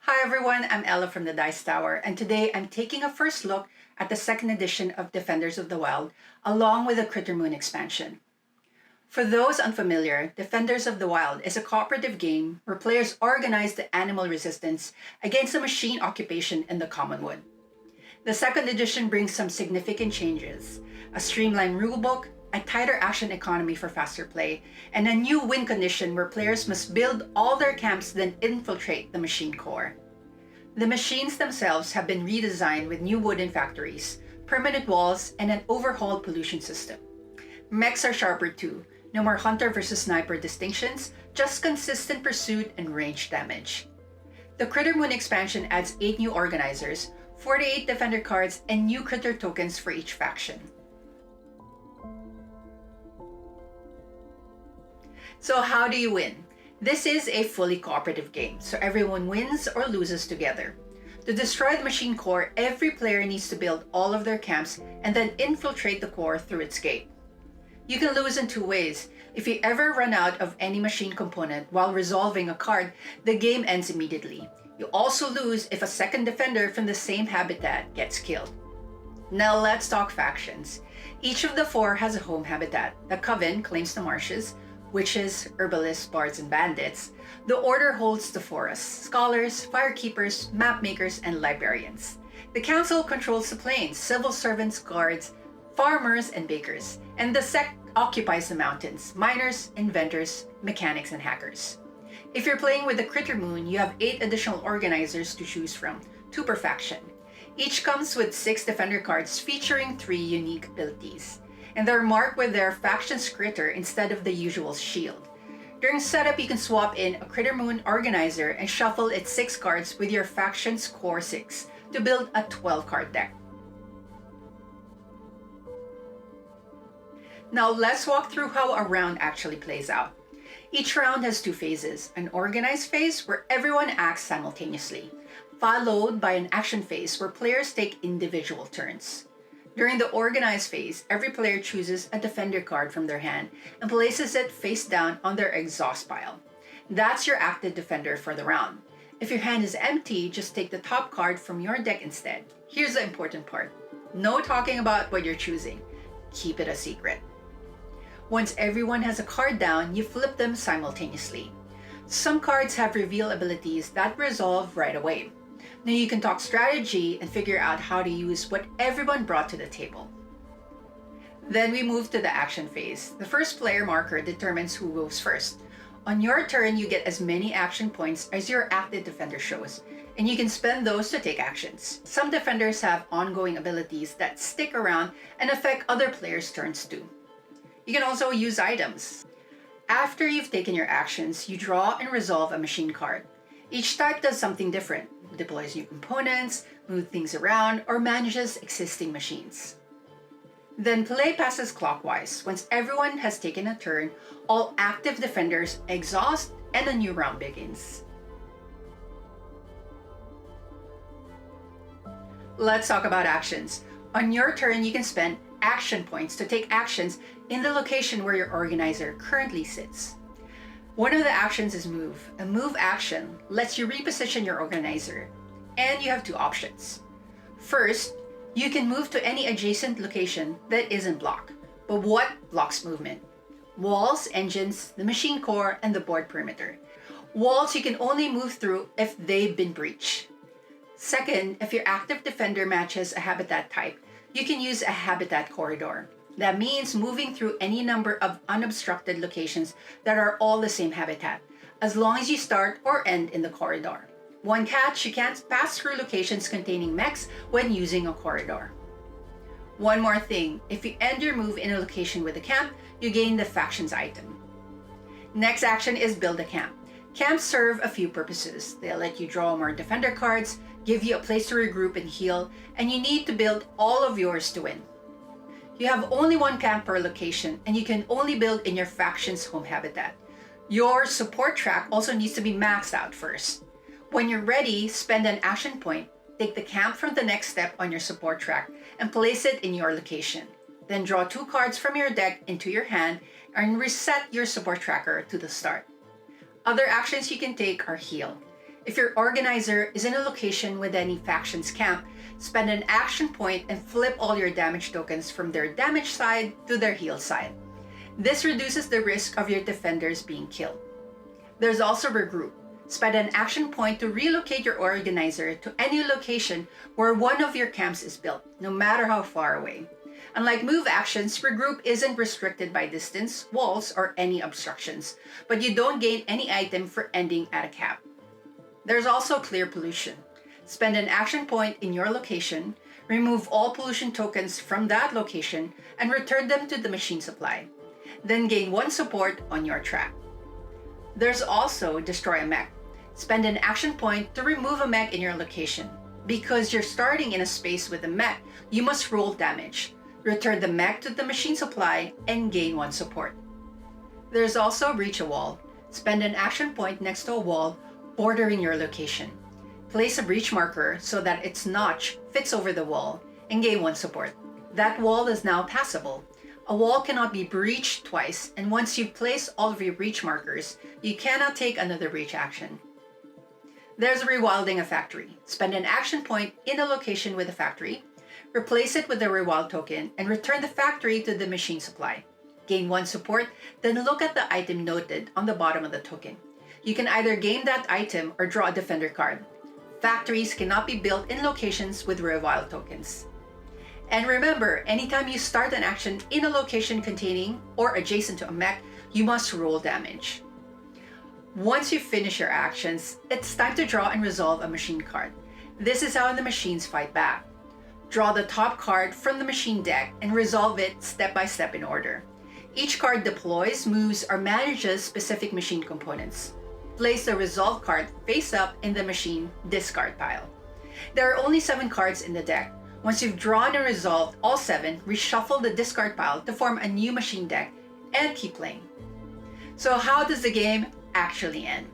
Hi everyone, I'm Ella from the Dice Tower, and today I'm taking a first look at the second edition of Defenders of the Wild, along with the Critten expansion. For those unfamiliar, Defenders of the Wild is a cooperative game where players organize the animal resistance against the machine occupation in the Commonwood. The second edition brings some significant changes: a streamlined rulebook, a tighter action economy for faster play, and a new win condition where players must build all their camps then infiltrate the machine core. The machines themselves have been redesigned with new wooden factories, permanent walls, and an overhauled pollution system. Mechs are sharper too, no more hunter versus sniper distinctions, just consistent pursuit and range damage. The Critten expansion adds 8 new organizers, 48 defender cards, and new critter tokens for each faction. So how do you win? This is a fully cooperative game, so everyone wins or loses together. To destroy the machine core, every player needs to build all of their camps and then infiltrate the core through its gate. You can lose in 2 ways. If you ever run out of any machine component while resolving a card, the game ends immediately. You also lose if a second defender from the same habitat gets killed. Now let's talk factions. Each of the 4 has a home habitat. The Coven claims the marshes, witches, herbalists, bards, and bandits. The Order holds the forests, scholars, firekeepers, mapmakers, and librarians. The Council controls the plains, civil servants, guards, farmers, and bakers. And the Sect occupies the mountains, miners, inventors, mechanics, and hackers. If you're playing with the Critten, you have 8 additional organizers to choose from, 2 per faction. Each comes with 6 defender cards featuring 3 unique abilities, and they're marked with their faction's critter instead of the usual shield. During setup, you can swap in a Critten organizer and shuffle its 6 cards with your faction's core 6 to build a 12-card deck. Now let's walk through how a round actually plays out. Each round has 2 phases: an organized phase where everyone acts simultaneously, followed by an action phase where players take individual turns. During the organized phase, every player chooses a defender card from their hand and places it face down on their exhaust pile. That's your active defender for the round. If your hand is empty, just take the top card from your deck instead. Here's the important part: no talking about what you're choosing. Keep it a secret. Once everyone has a card down, you flip them simultaneously. Some cards have reveal abilities that resolve right away. Now you can talk strategy and figure out how to use what everyone brought to the table. Then we move to the action phase. The first player marker determines who goes first. On your turn, you get as many action points as your active defender shows, and you can spend those to take actions. Some defenders have ongoing abilities that stick around and affect other players' turns too. You can also use items. After you've taken your actions, you draw and resolve a machine card. Each type does something different: deploys new components, moves things around, or manages existing machines. Then play passes clockwise. Once everyone has taken a turn, all active defenders exhaust and a new round begins. Let's talk about actions. On your turn, you can spend action points to take actions in the location where your organizer currently sits. One of the actions is move. A move action lets you reposition your organizer, and you have 2 options. First, you can move to any adjacent location that isn't blocked. But what blocks movement? Walls, engines, the machine core, and the board perimeter. Walls you can only move through if they've been breached. Second, if your active defender matches a habitat type, you can use a habitat corridor. That means moving through any number of unobstructed locations that are all the same habitat, as long as you start or end in the corridor. One catch: you can't pass through locations containing mechs when using a corridor. One more thing: if you end your move in a location with a camp, you gain the faction's item. Next action is build a camp. Camps serve a few purposes. They'll let you draw more defender cards, give you a place to regroup and heal, and you need to build all of yours to win. You have only 1 camp per location, and you can only build in your faction's home habitat. Your support track also needs to be maxed out first. When you're ready, spend an action point, take the camp from the next step on your support track, and place it in your location. Then draw 2 cards from your deck into your hand and reset your support tracker to the start. Other actions you can take are heal. If your organizer is in a location with any faction's camp, spend an action point and flip all your damage tokens from their damage side to their heal side. This reduces the risk of your defenders being killed. There's also regroup. Spend an action point to relocate your organizer to any location where one of your camps is built, no matter how far away. Unlike move actions, regroup isn't restricted by distance, walls, or any obstructions, but you don't gain any item for ending at a cap. There's also clear pollution. Spend an action point in your location, remove all pollution tokens from that location, and return them to the machine supply. Then gain 1 support on your track. There's also destroy a mech. Spend an action point to remove a mech in your location. Because you're starting in a space with a mech, you must roll damage. Return the mech to the machine supply and gain 1 support. There's also breach a wall. Spend an action point next to a wall bordering your location. Place a breach marker so that its notch fits over the wall and gain 1 support. That wall is now passable. A wall cannot be breached twice, and once you place all of your breach markers, you cannot take another breach action. There's rewilding a factory. Spend an action point in a location with a factory, replace it with a rewild token, and return the factory to the machine supply. Gain 1 support, then look at the item noted on the bottom of the token. You can either gain that item or draw a defender card. Factories cannot be built in locations with rewild tokens. And remember, anytime you start an action in a location containing or adjacent to a mech, you must roll damage. Once you finish your actions, it's time to draw and resolve a machine card. This is how the machines fight back. Draw the top card from the machine deck and resolve it step by step in order. Each card deploys, moves, or manages specific machine components. Place the resolve card face up in the machine discard pile. There are only 7 cards in the deck. Once you've drawn and resolved all 7, reshuffle the discard pile to form a new machine deck and keep playing. So how does the game actually end?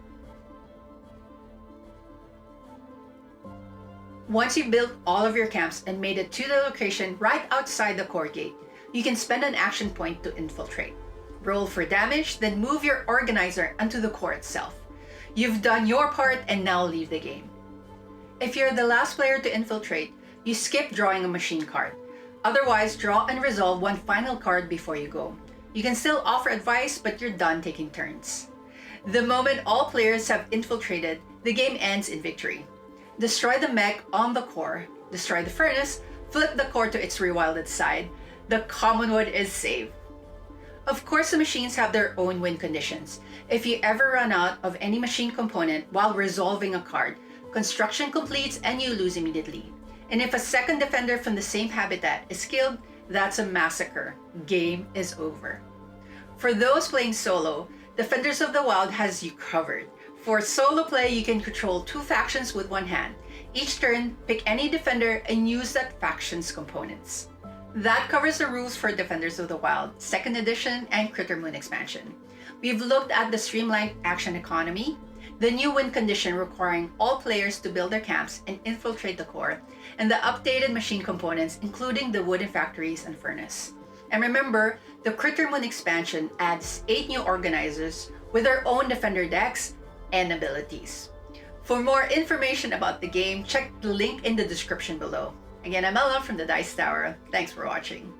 Once you've built all of your camps and made it to the location right outside the core gate, you can spend an action point to infiltrate. Roll for damage, then move your organizer onto the core itself. You've done your part and now leave the game. If you're the last player to infiltrate, you skip drawing a machine card. Otherwise, draw and resolve 1 final card before you go. You can still offer advice, but you're done taking turns. The moment all players have infiltrated, the game ends in victory. Destroy the mech on the core, destroy the furnace, flip the core to its rewilded side. The common wood is saved. Of course, the machines have their own win conditions. If you ever run out of any machine component while resolving a card, construction completes and you lose immediately. And if a second defender from the same habitat is killed, that's a massacre. Game is over. For those playing solo, Defenders of the Wild has you covered. For solo play, you can control 2 factions with 1 hand. Each turn, pick any defender and use that faction's components. That covers the rules for Defenders of the Wild, 2nd edition and Critter Moon expansion. We've looked at the streamlined action economy, the new win condition requiring all players to build their camps and infiltrate the core, and the updated machine components including the wooden factories and furnace. And remember, the Critter Moon expansion adds 8 new organizers with their own defender decks and abilities. For more information about the game, check the link in the description below. Again, I'm Ella from the Dice Tower. Thanks for watching.